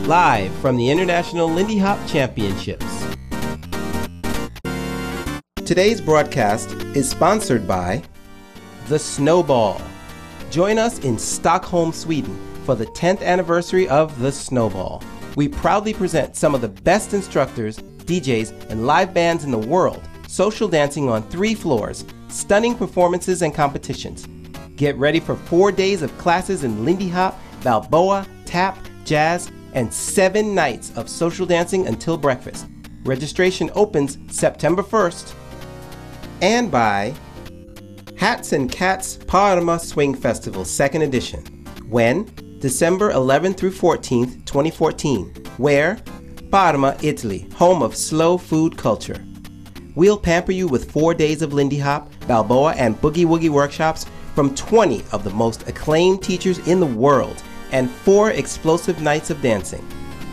Live from the International Lindy Hop Championships. Today's broadcast is sponsored by The Snowball. Join us in Stockholm, Sweden for the 10th anniversary of The Snowball. We proudly present some of the best instructors, DJs, and live bands in the world, social dancing on 3 floors, stunning performances and competitions. Get ready for 4 days of classes in Lindy Hop, Balboa, Tap, Jazz, and 7 nights of social dancing until breakfast. Registration opens September 1st. And by Hats and Cats Parma Swing Festival 2nd Edition. When? December 11th through 14th, 2014. Where? Parma, Italy, home of slow food culture. We'll pamper you with 4 days of Lindy Hop, Balboa, and Boogie Woogie workshops from 20 of the most acclaimed teachers in the world, and 4 explosive nights of dancing.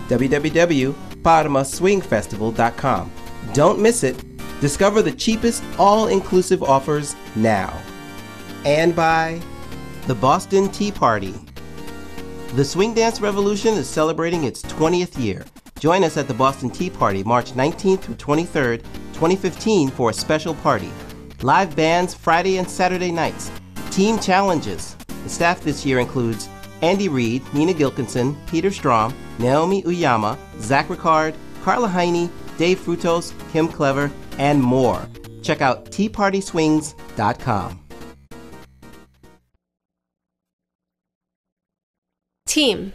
www.parmaswingfestival.com. Don't miss it. Discover the cheapest all-inclusive offers now. And by the Boston Tea Party. The Swing Dance Revolution is celebrating its 20th year. Join us at the Boston Tea Party March 19th through 23rd, 2015 for a special party. Live bands Friday and Saturday nights. Team challenges. The staff this year includes Andy Reid, Nina Gilkinson, Peter Strom, Naomi Uyama, Zach Ricard, Carla Heine, Dave Frutos, Kim Clever, and more. Check out teapartyswings.com. Team.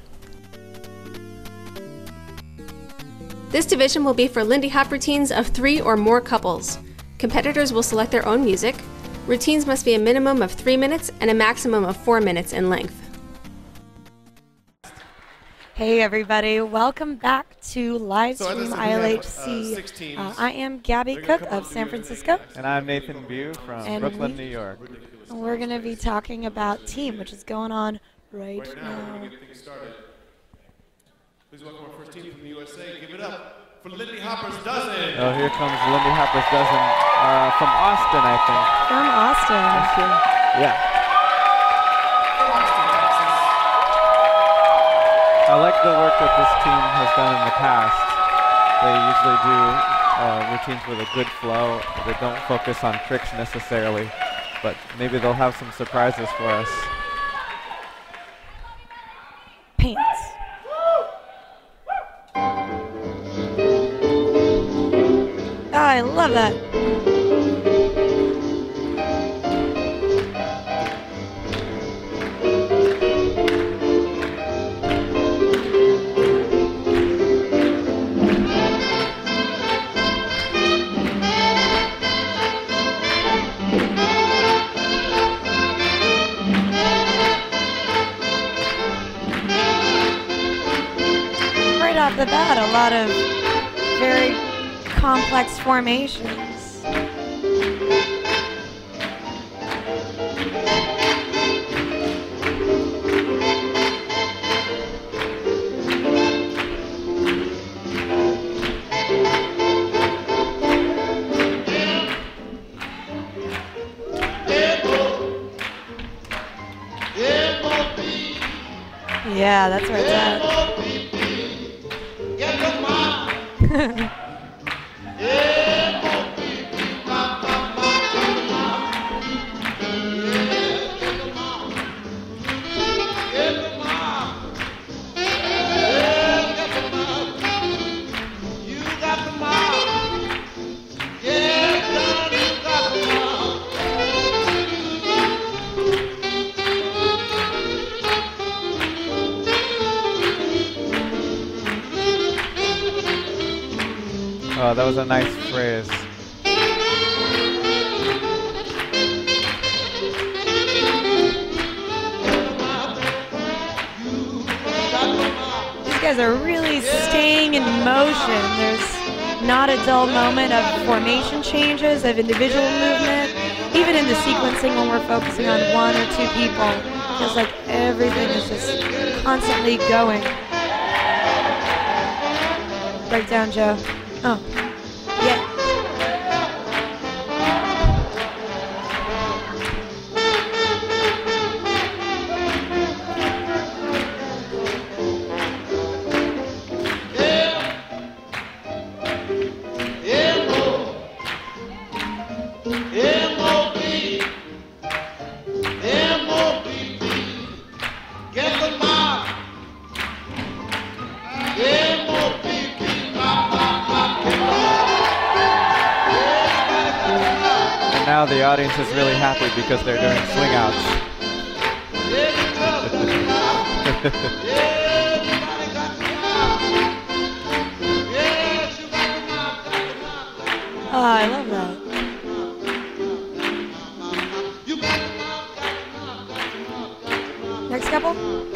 This division will be for Lindy Hop routines of 3 or more couples. Competitors will select their own music. Routines must be a minimum of 3 minutes and a maximum of 4 minutes in length. Hey everybody, welcome back to Livestream ILHC. I am Gaby Cook of San Francisco. And I'm Nathan Bugh from Brooklyn, New York. And we're going to be talking about Team, which is going on right now. We're get things started. Please welcome our first team from the USA. Give it up for Lindy Hopper's Dozen. Oh, here comes Lindy Hopper's Dozen from Austin, I think. From Austin. Yeah. I like the work that this team has done in the past. They usually do routines with a good flow. They don't focus on tricks necessarily, but maybe they'll have some surprises for us. Pants. Oh, I love that. Off the bat, a lot of very complex formations. Yeah, that's where it's at. Oh, that was a nice phrase. These guys are really staying in motion. There's not a dull moment of formation changes, of individual movement. Even in the sequencing when we're focusing on 1 or 2 people, it feels like everything is just constantly going. Break down, Joe. Oh. Yeah. Now the audience is really happy because they're doing swing outs. Oh, I love that. Next couple? Cool.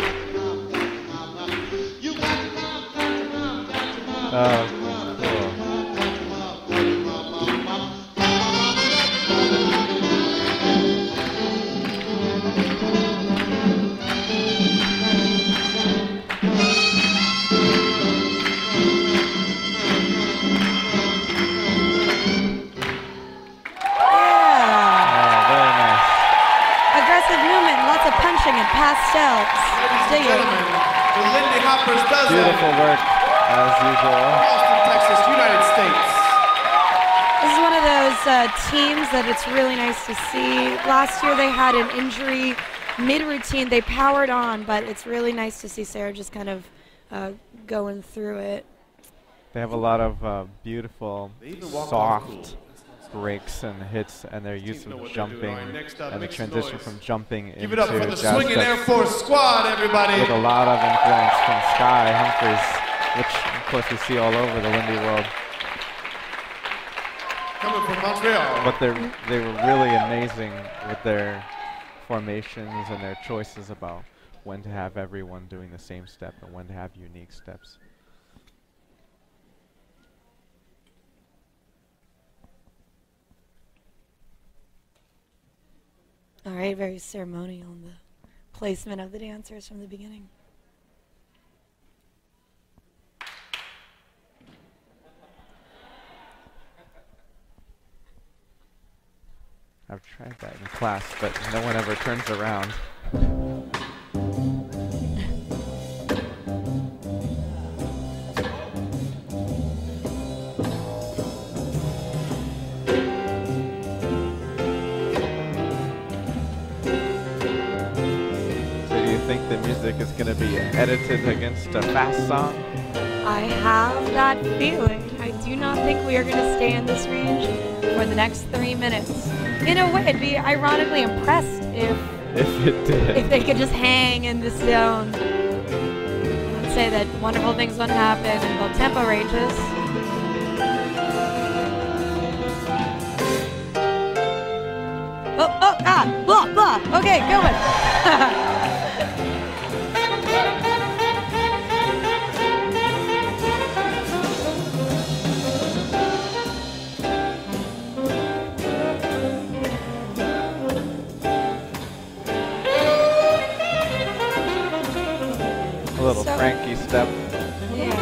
And pastels. Ladies and gentlemen, the Lindy Hoppers does Beautiful work, as usual. Austin, Texas, United States. This is one of those teams that it's really nice to see. Last year they had an injury mid-routine. They powered on, but it's really nice to see Sarah just kind of going through it. They have a lot of beautiful, soft breaks and hits, and their use of jumping and the transition from jumping Give it up for the into swinging Air Force squad, everybody. with a lot of influence from Sky Humphries, which of course we see all over the Lindy world. Coming from Montreal. But they were really amazing with their formations and their choices about when to have everyone doing the same step and when to have unique steps. All right, very ceremonial in the placement of the dancers from the beginning. I've tried that in class, but no one ever turns around. Think the music is going to be edited against a fast song? I have that feeling. I do not think we are going to stay in this range for the next 3 minutes. In a way, I'd be ironically impressed if it did. If they could just hang in this zone. I would say that wonderful things wouldn't happen in low tempo ranges. Blah, blah. Okay, going. A little Frankie step. Yeah.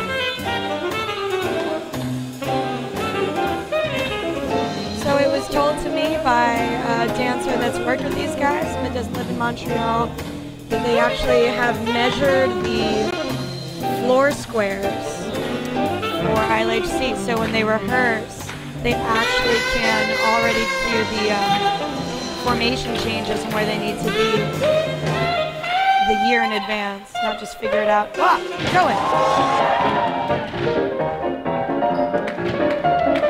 So it was told to me by a dancer that's worked with these guys but doesn't live in Montreal that they actually have measured the floor squares for ILHC. So when they rehearse, they actually can already do the formation changes and where they need to be the year in advance, not just figure it out. Go it.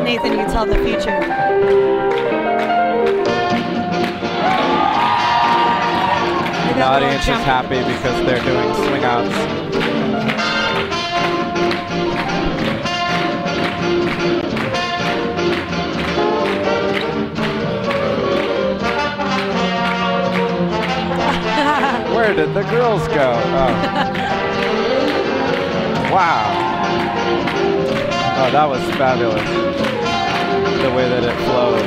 Nathan, you tell the future. The audience is happy because they're doing swing outs. Where did the girls go? Oh. Wow. Oh, that was fabulous. The way that it flowed.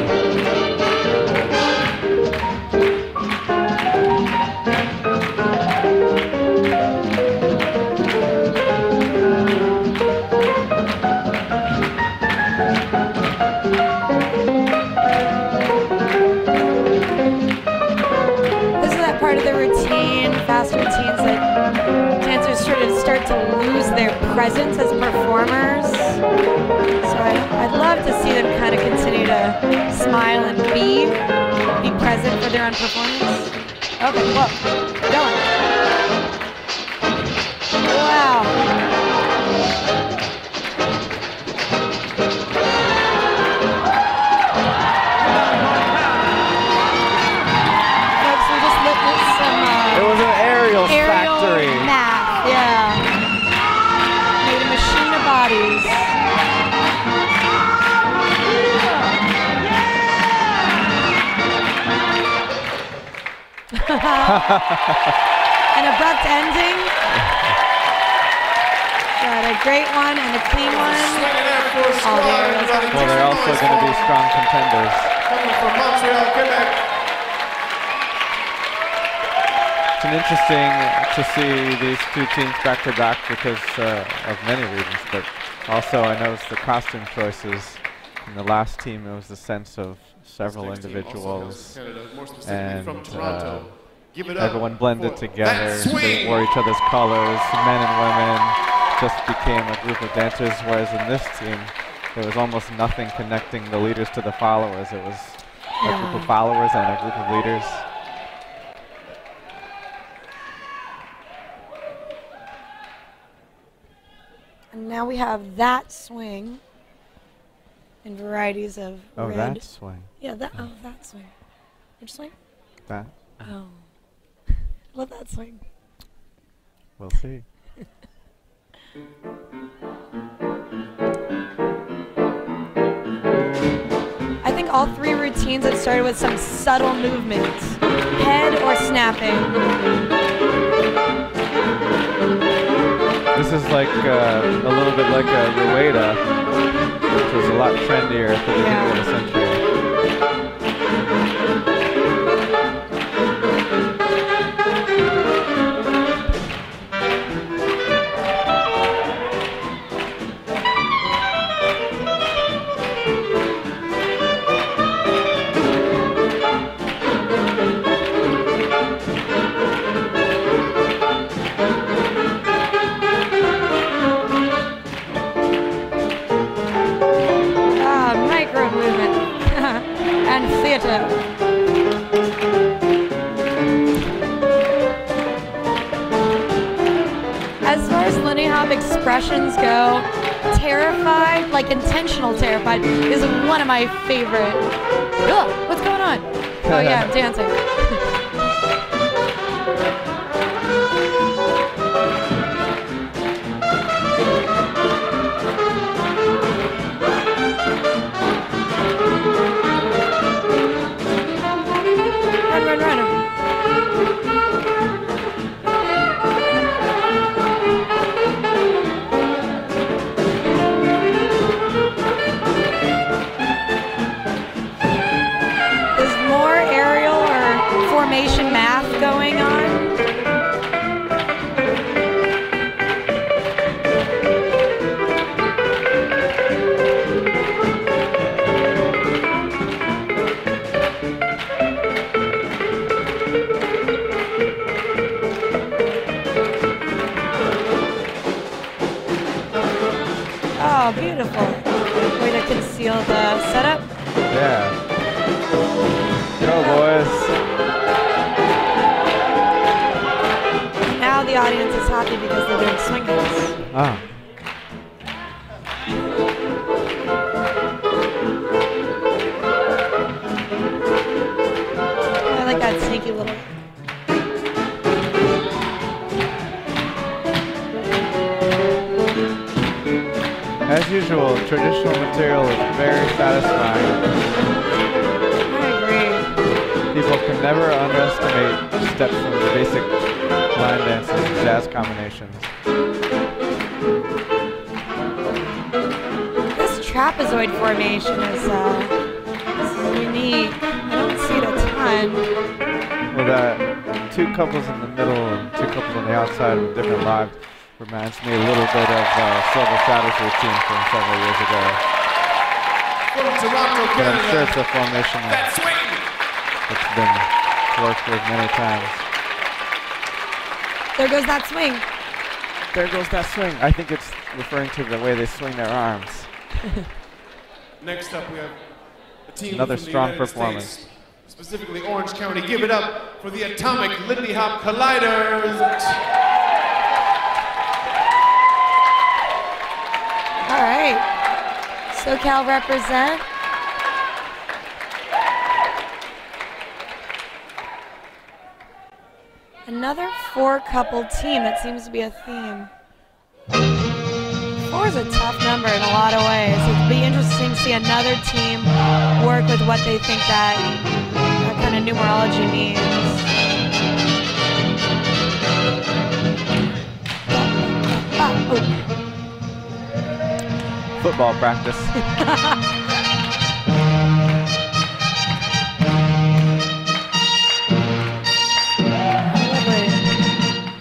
presence as performers. So I'd love to see them kind of continue to smile and be present for their own performance. Okay, whoa, going. Wow. Folks, we just looked at some it was an aerial factory. Math, yeah. Made a machine of bodies. An abrupt ending. Got a great one and a clean one. Well, they're also going to be strong contenders. Coming from Montreal, Quebec. It's interesting to see these two teams back to back because of many reasons, but also I noticed the costume choices. In the last team, it was the sense of several individuals, and everyone blended together. They wore each other's colors. Men and women just became a group of dancers, whereas in this team, there was almost nothing connecting the leaders to the followers. It was a group of followers and a group of leaders. And now we have that swing in varieties of red. Oh, that swing. Yeah, that swing. Which swing? That. Oh. Love that swing. We'll see. I think all three routines have started with some subtle movements. Head or snapping. This is like a little bit like a rueda, which was a lot trendier at the beginning of the century. As far as Lindy Hop expressions go, terrified, like intentional terrified, is one of my favorite. Ugh, what's going on? Oh yeah, I'm dancing. Run. Is more aerial or formation math going on? Oh, beautiful. Way to conceal the setup. Yeah. Go, boys. Now the audience is happy because they're doing swing hits. Ah. I like that sneaky little... As usual, traditional material is very satisfying. I agree. People can never underestimate steps from the basic line dances and jazz combinations. This trapezoid formation is unique. I don't see it a ton. Well, the two couples in the middle and two couples on the outside with different lives reminds me a little bit of Silver Shadow's routine from several years ago. From Toronto, But Canada. I'm sure it's a formation That swing. that's been worked with many times. There goes that swing. There goes that swing. I think it's referring to the way they swing their arms. Next up, we have a team Another from the strong United performance. States, specifically Orange County. Give it up for the Atomic Lindy Hop Colliders. All right. SoCal represent. Another four-couple team. That seems to be a theme. 4 is a tough number in a lot of ways. It'd be interesting to see another team work with what they think that kind of numerology means. Football practice.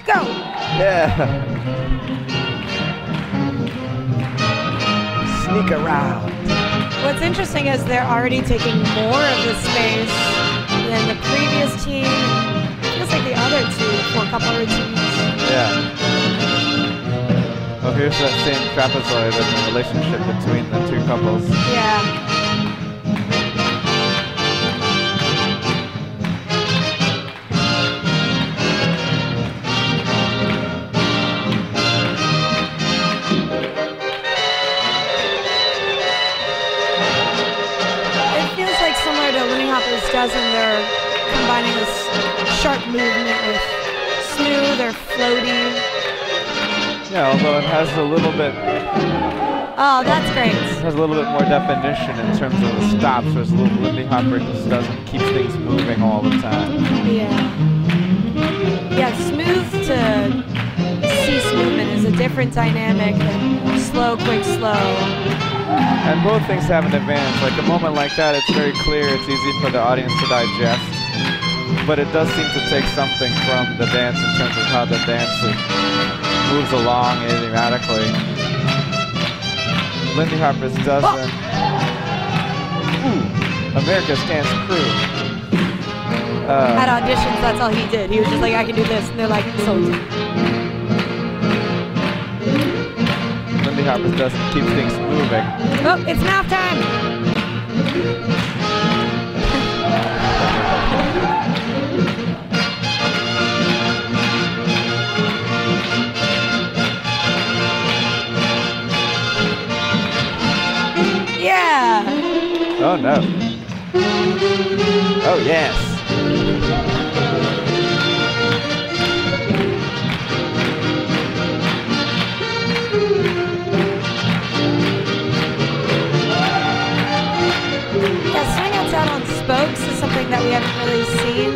Go! Yeah. Sneak around. What's interesting is they're already taking more of the space than the previous team. Feels like the other two four-couple routines. Yeah. Oh, here's that same trapezoid and the relationship between the two couples. Yeah. Does, and they're combining this sharp movement with smooth or floaty. Yeah, although it has a little bit. Oh, that's great. It has a little bit more definition in terms of the stops, whereas the little Lindy Hopper just doesn't keep things moving all the time. Yeah. Yeah, smooth to cease movement is a different dynamic than slow, quick, slow. And both things have an advantage. Like a moment like that, it's very clear, it's easy for the audience to digest. But it does seem to take something from the dance in terms of how the dance moves along idiomatically. Lindy Hopper's doesn't. Ooh, America's Dance Crew. At auditions, that's all he did. He was just like, I can do this. And they're like, sold. Lindy Hopper doesn't keep things moving. Oh, it's math time! Yeah! Oh no. Oh yes. Out on spokes is something that we haven't really seen.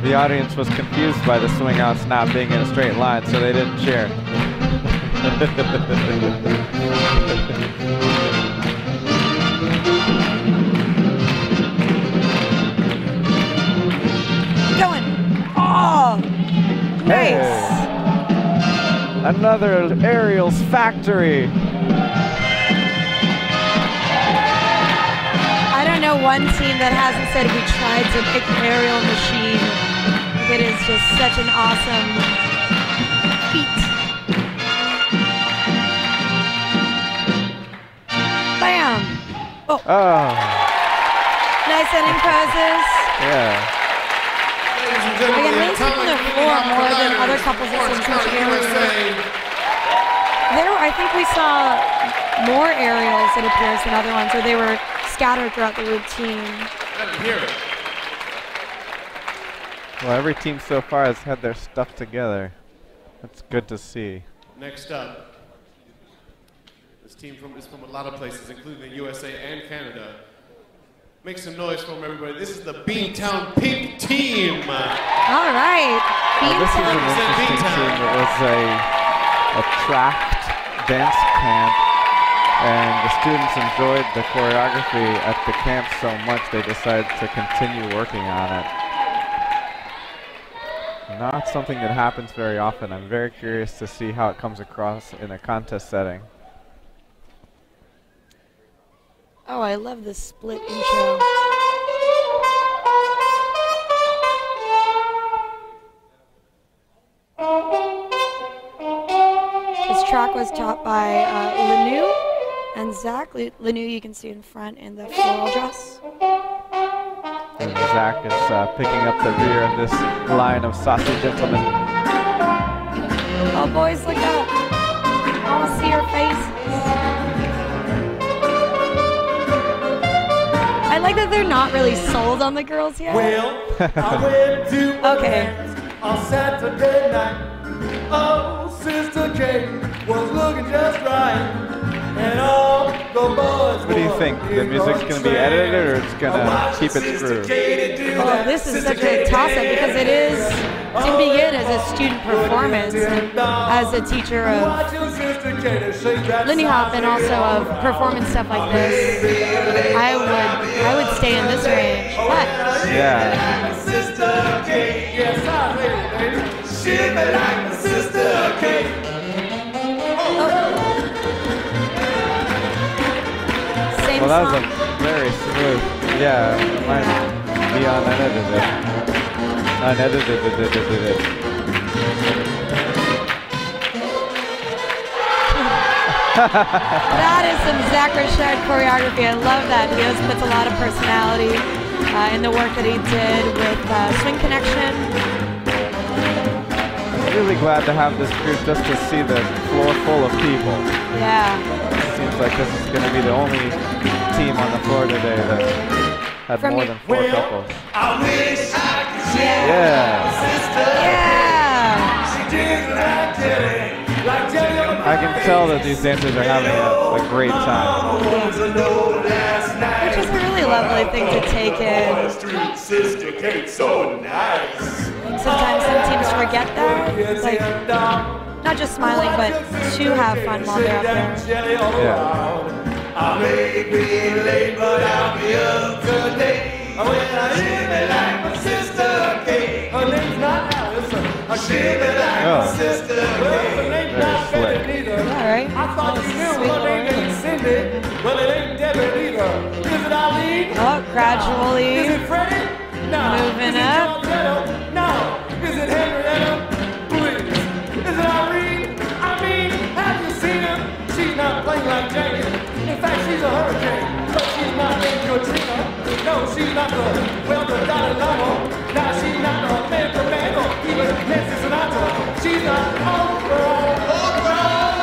The audience was confused by the swing outs not being in a straight line, so they didn't cheer. Going. Oh, nice. Hey. Another Aerials factory. I don't know one team that hasn't said we tried to pick an aerial machine. It is just such an awesome feat. Bam! Oh. Nice ending poses. Yeah. Again, really seeing the floor more than other couples that seem to be there. I think we saw more aerials, it appears, than other ones, or they were scattered throughout the routine. Well, every team so far has had their stuff together. That's good to see. Next up, this team is from a lot of places, including the USA and Canada. Make some noise for them, everybody. This is the Beantown Pink Team. All right. This is an interesting team. It was a tracked dance camp. And the students enjoyed the choreography at the camp so much they decided to continue working on it. Not something that happens very often. I'm very curious to see how it comes across in a contest setting. Oh, I love this split intro. track was taught by Lanu and Zach. Lanu, you can see in front in the floral dress. And Zach is picking up the rear of this line of saucy gentlemen. Oh, boys, look up. I want to see your faces. I like that they're not really sold on the girls yet. Well, I went to Okay. on Saturday night. Oh, Sister Kate was looking just right. And all the boys. What do you think? The music's going to be edited or it's going to keep its groove? Oh, this is such a toss-up because it is to begin as a student performance and as a teacher of Lindy Hop and also of performance stuff like this. I would stay in this range, but Yeah. Sister Kate, yes, I baby. She be like my Sister Kate. same Well, that was song. a very smooth. Yeah, might be unedited. That is some Zach Rashad choreography. I love that. He always puts a lot of personality in the work that he did with Swing Connection. Really glad to have this group just to see the floor full of people. Yeah. Seems like this is going to be the only team on the floor today that had From more your- than 4 couples. I wish I could see Yeah. Yeah. She did like Jelly on I can tell that these dancers are having a great time. Which Which is a really lovely thing to take in. Sister Kate, so nice. Sometimes some teams forget that. It's like not just smiling, but to have fun while they're up there. Yeah. I may be late, but I'll be up today. When I live it like my Sister Kate. Her name's not Alice. I live it like my Sister Kate. Well, her name's not slick. Betty neither. All right. I thought you knew her name ain't Cindy. Well, it ain't Debbie neither. Is it Eileen? Oh, Is gradually. it Freddie? No. Moving Is it up. Georgetta? No. Is it Henrietta? Please. Is it Irene? I mean, have you seen her? She's not playing like Jane. In fact, she's a hurricane. But she's not named Katrina. No, she's not the Dalai Lama. Now she's not the man or even Nancy Sinatra. She's not overall.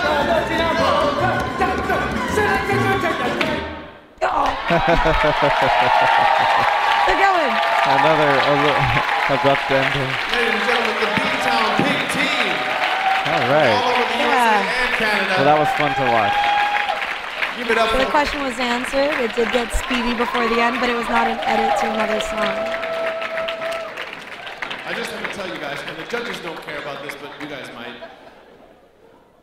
They're going. Another abrupt ending. Ladies and gentlemen, the Beantown Pink Team. All All right. over the USA and Canada. Well, that was fun to watch. Give it up So the for question was answered. It did get speedy before the end, but it was not an edit to another song. I just have to tell you guys, and the judges don't care about this, but you guys might.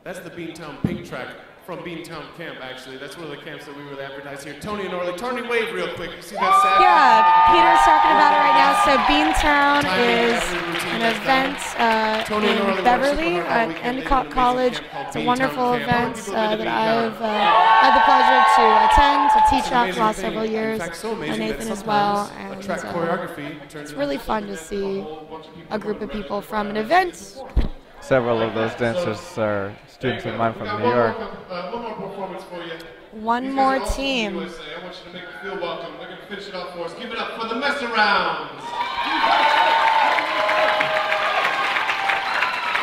That's the Beantown Pink track from Beantown Camp, actually. That's one of the camps that we really advertise here. Tony and Orly. Tony, wave real quick. You see that sad? Yeah, Peter's talking about it right now. So Beantown Timing is every routine an that's event Tony and Orly in work Beverly super hard all at weekend. They Endicott do an amazing College. camp called It's a Beantown wonderful Camp. How many event people have been to that I've Beantown? had the pleasure to attend, to teach It's at an for the amazing last thing. several years, In fact, so and amazing Nathan that as well. sometimes And a track choreography turns it's really fun to see a group of people from an event. Several of those dancers are students of mine from New York. One more performance for you. One more team. USA. I want you to make me feel welcome. They're going to finish it off for us. Give it up for the mess arounds.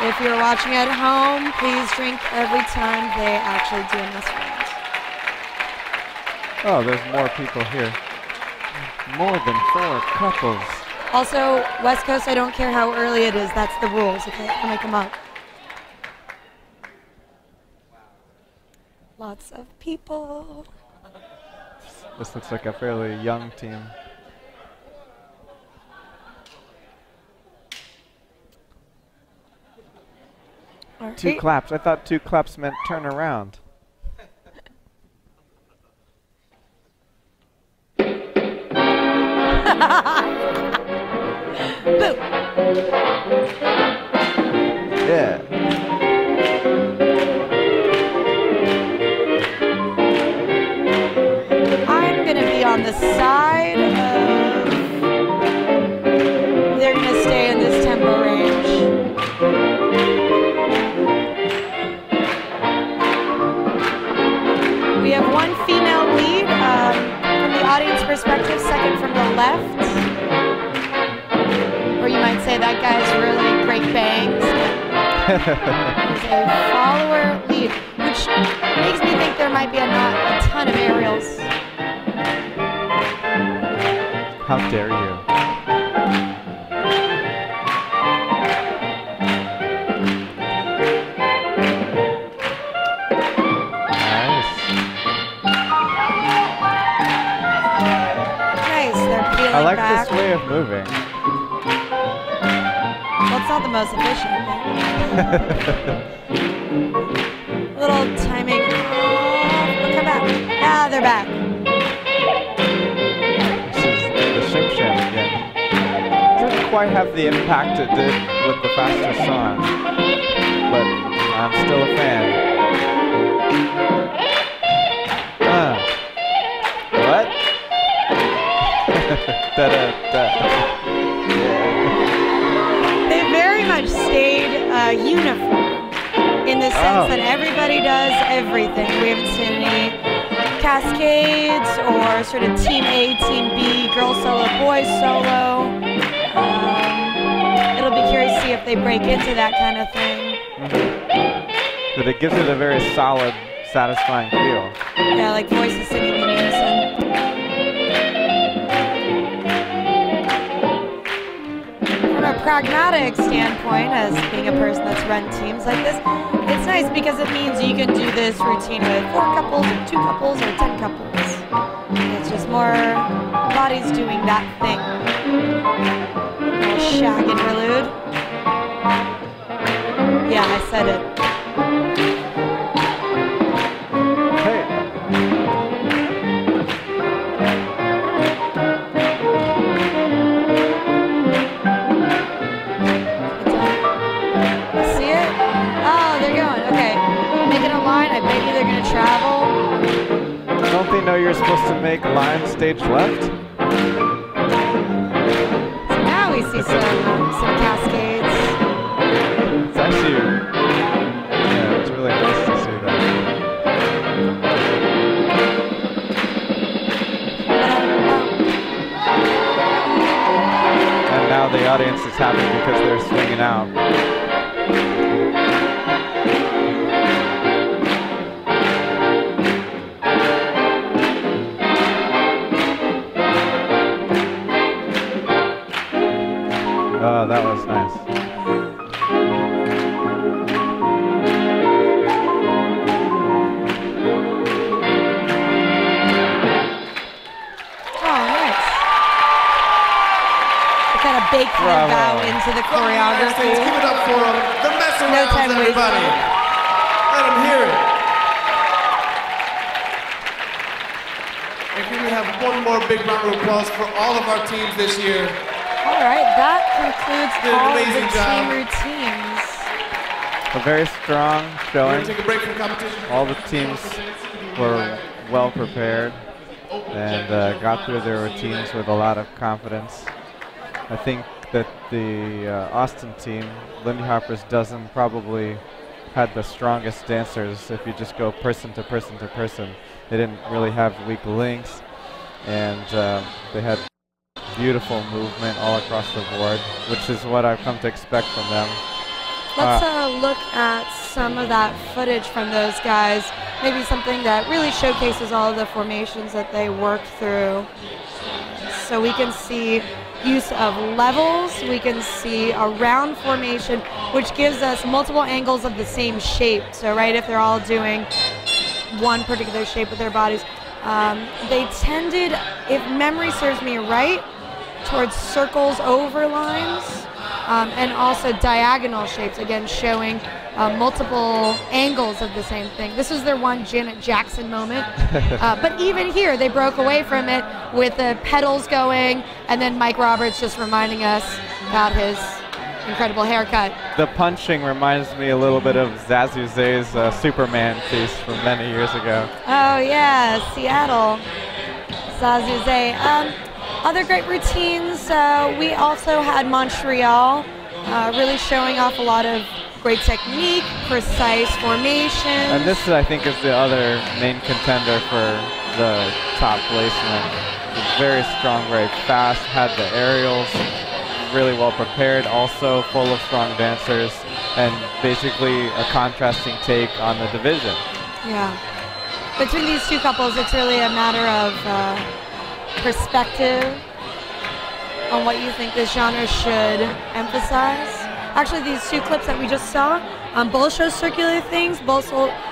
If you're watching at home, please drink every time they actually do a mess around. Oh, there's more people here. More than 4 couples. Also, West Coast, I don't care how early it is. That's the rules. Okay, I'll make them up. Lots of people. This looks like a fairly young team. All 2 right. claps. I thought 2 claps meant turn around. Boo! Yeah. I'm gonna be on the side of. They're gonna stay in this tempo range. left. Or you might say that guy's really great bangs. He's a follower lead, which makes me think there might be not a ton of aerials. How dare you? I like back. this way of moving. Well, it's not the most efficient thing. A little timing. Oh, come back. Ah, they're back. This is the Shim Sham again. Didn't quite have the impact it did with the faster song, but I'm still a fan. What? They very much stayed uniform in the sense that everybody does everything. We haven't seen any cascades or sort of team A, team B, girl solo, boys solo. It'll be curious to see if they break into that kind of thing. But it gives it a very solid, satisfying feel. Yeah, like voices singing in unison. From a pragmatic standpoint, as being a person that's run teams like this, it's nice because it means you can do this routine with 4 couples or 2 couples or 10 couples. It's just more bodies doing that thing. A little shag interlude. Yeah, I said it. Travel. Don't they know you're supposed to make line stage left? So now we see some cascades. It's actually, yeah, it's really nice to see that. And now the audience is happy because they're swinging out. Oh, that was nice. Oh, nice. They kind of baked their bow into the choreography. Give it up for them. The mess around, no time everybody. Let them hear it. And can we have one more big round of applause for all of our teams this year? All right, that concludes all of the team routines. A very strong showing. Take a break from competition. All the teams were well prepared and got through their routines with a lot of confidence. I think that the Austin team, Lindy Hoppers Dozen, probably had the strongest dancers if you just go person to person to person. They didn't really have weak links, and they had beautiful movement all across the board, which is what I've come to expect from them. Let's look at some of that footage from those guys. Maybe something that really showcases all of the formations that they worked through. So we can see use of levels, we can see a round formation, which gives us multiple angles of the same shape. So right, if they're all doing one particular shape with their bodies, they tended, if memory serves me right, towards circles over lines, and also diagonal shapes, again showing multiple angles of the same thing. This was their one Janet Jackson moment, but even here they broke away from it with the pedals going, and then Mike Roberts just reminding us about his incredible haircut. The punching reminds me a little bit of Zazu Zay's Superman piece from many years ago. Oh yeah, Seattle. Zazu Zay. Other great routines, we also had Montreal, really showing off a lot of great technique, precise formation. And this, I think, is the other main contender for the top placement. very strong, very fast, had the aerials really well prepared, also full of strong dancers, and basically a contrasting take on the division. Yeah. Between these two couples, it's really a matter of perspective on what you think this genre should emphasize. Actually, these two clips that we just saw, both show circular things, both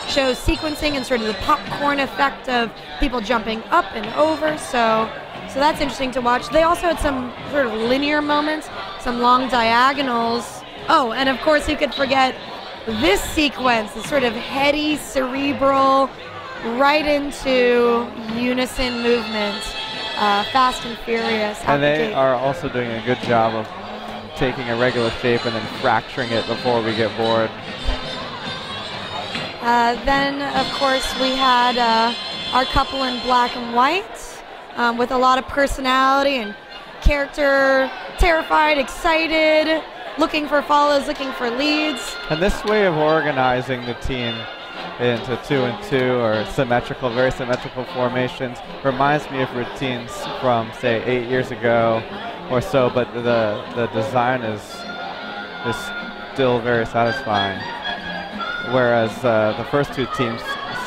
show sequencing and sort of the popcorn effect of people jumping up and over, so that's interesting to watch. They also had some sort of linear moments, some long diagonals. Oh, and of course you could forget this sequence, the sort of heady, cerebral, right into unison movement, fast and furious. And they are also doing a good job of taking a regular shape and then fracturing it before we get bored. Then, of course, we had our couple in black and white with a lot of personality and character, terrified, excited, looking for follows, looking for leads. And this way of organizing the team into 2-and-2 or symmetrical, very symmetrical formations reminds me of routines from, say, 8 years ago or so, but the design is still very satisfying. Whereas the first two teams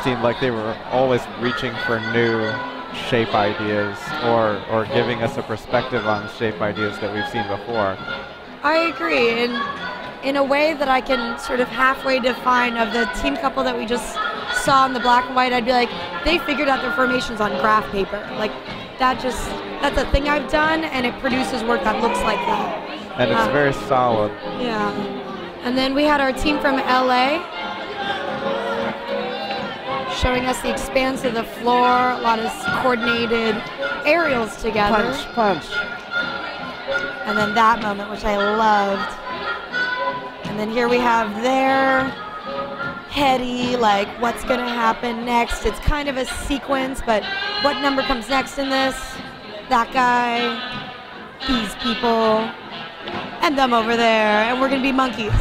seemed like they were always reaching for new shape ideas or giving us a perspective on shape ideas that we've seen before. I agree. In a way that I can sort of halfway define of the team couple that we just saw in the black and white, I'd be like, they figured out their formations on graph paper. Like, that's a thing I've done, and it produces work that looks like that. And it's very solid. Yeah. And then we had our team from LA showing us the expanse of the floor, a lot of coordinated aerials together. Punch, punch. And then that moment, which I loved. And then here we have their heady, like, what's going to happen next? It's kind of a sequence, but what number comes next in this? That guy, these people, and them over there, and we're going to be monkeys.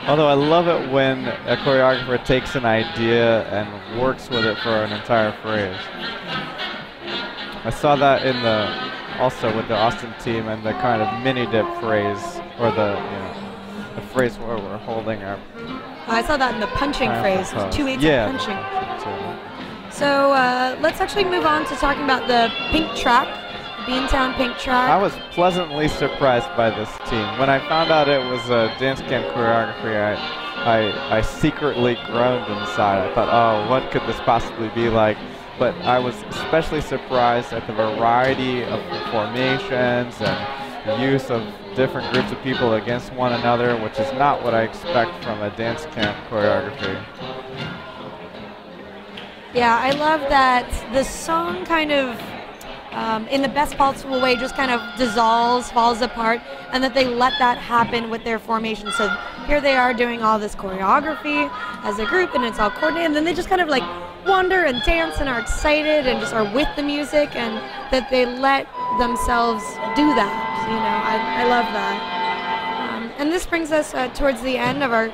Although I love it when a choreographer takes an idea and works with it for an entire phrase. I saw that in also with the Austin team and the kind of mini dip phrase, or the phrase where we're holding our. I saw that in the punching phrase, 2/8 punching. So let's actually move on to talking about the pink track, Beantown pink track. I was pleasantly surprised by this team. When I found out it was a dance camp choreography, I secretly groaned inside. I thought, oh, what could this possibly be like? But I was especially surprised at the variety of formations and use of different groups of people against one another, which is not what I expect from a dance camp choreography. Yeah, I love that the song kind of, in the best possible way, just kind of dissolves, falls apart, and that they let that happen with their formation. So here they are doing all this choreography as a group, and it's all coordinated, and then they just kind of like wander and dance and are excited and just are with the music, and that they let themselves do that. You know, I love that. And this brings us towards the end of our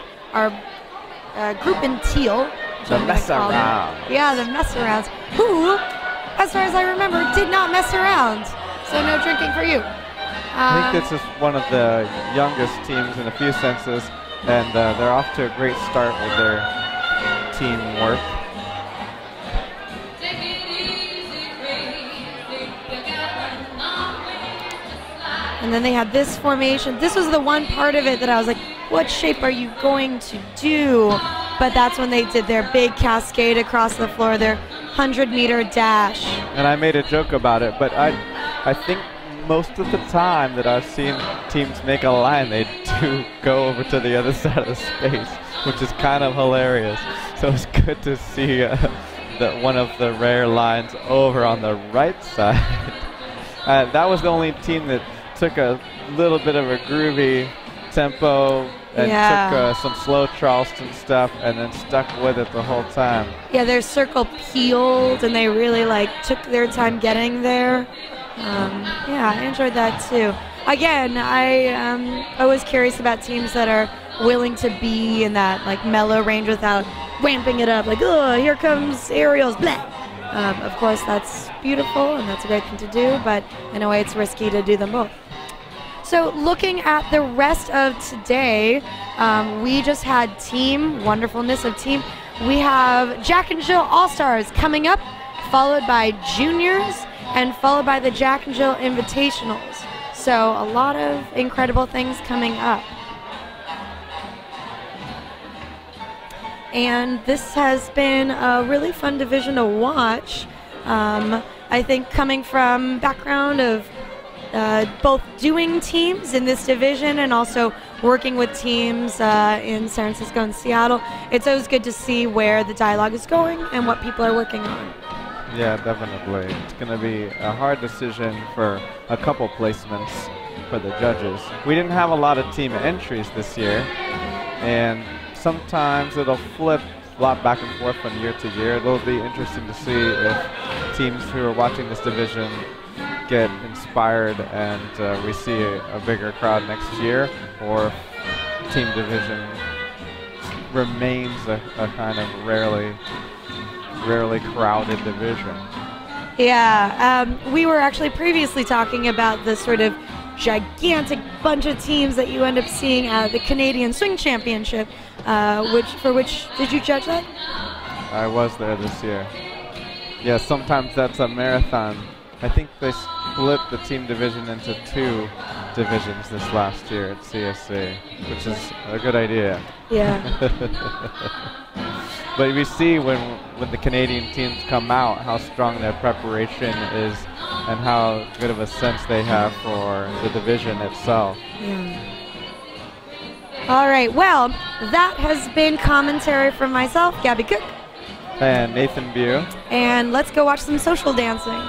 group in teal. The mess around. Yeah, the mess arounds. Who, as far as I remember, did not mess around. So no drinking for you. I think this is one of the youngest teams in a few senses, and they're off to a great start with their teamwork. And then they had this formation. This was the one part of it that I was like, what shape are you going to do? But that's when they did their big cascade across the floor, their 100-meter dash. And I made a joke about it, but I think most of the time that I've seen teams make a line, they do go over to the other side of the space, which is kind of hilarious. So it's good to see that one of the rare lines over on the right side. That was the only team that took a little bit of a groovy tempo and took some slow Charleston stuff and then stuck with it the whole time. Yeah, their circle peeled and they really like took their time getting there. Yeah, I enjoyed that too. Again, I always curious about teams that are willing to be in that like mellow range without ramping it up. Like, oh, here comes aerials, blah. Of course, that's beautiful and that's a great thing to do, but in a way it's risky to do them both. So looking at the rest of today, we just had team, wonderfulness of team. We have Jack and Jill All-Stars coming up, followed by juniors, and followed by the Jack and Jill Invitationals. So a lot of incredible things coming up. And this has been a really fun division to watch. I think coming from background of both doing teams in this division and also working with teams in San Francisco and Seattle, it's always good to see where the dialogue is going and what people are working on. Yeah, definitely. It's going to be a hard decision for a couple placements for the judges. We didn't have a lot of team entries this year, and sometimes it'll flop back and forth from year to year. It'll be interesting to see if teams who are watching this division get inspired and we see a bigger crowd next year, or if team division remains a kind of rarely crowded division. Yeah, we were actually previously talking about the sort of gigantic bunch of teams that you end up seeing at the Canadian Swing Championship, for which did you judge that? I was there this year. Yeah, sometimes that's a marathon. I think they split the team division into 2 divisions this last year at CSC, which is a good idea. Yeah. But we see when the Canadian teams come out how strong their preparation is and how good of a sense they have for the division itself. Yeah. All right, well, that has been commentary from myself, Gaby Cook. And Nathan Bugh. And let's go watch some social dancing.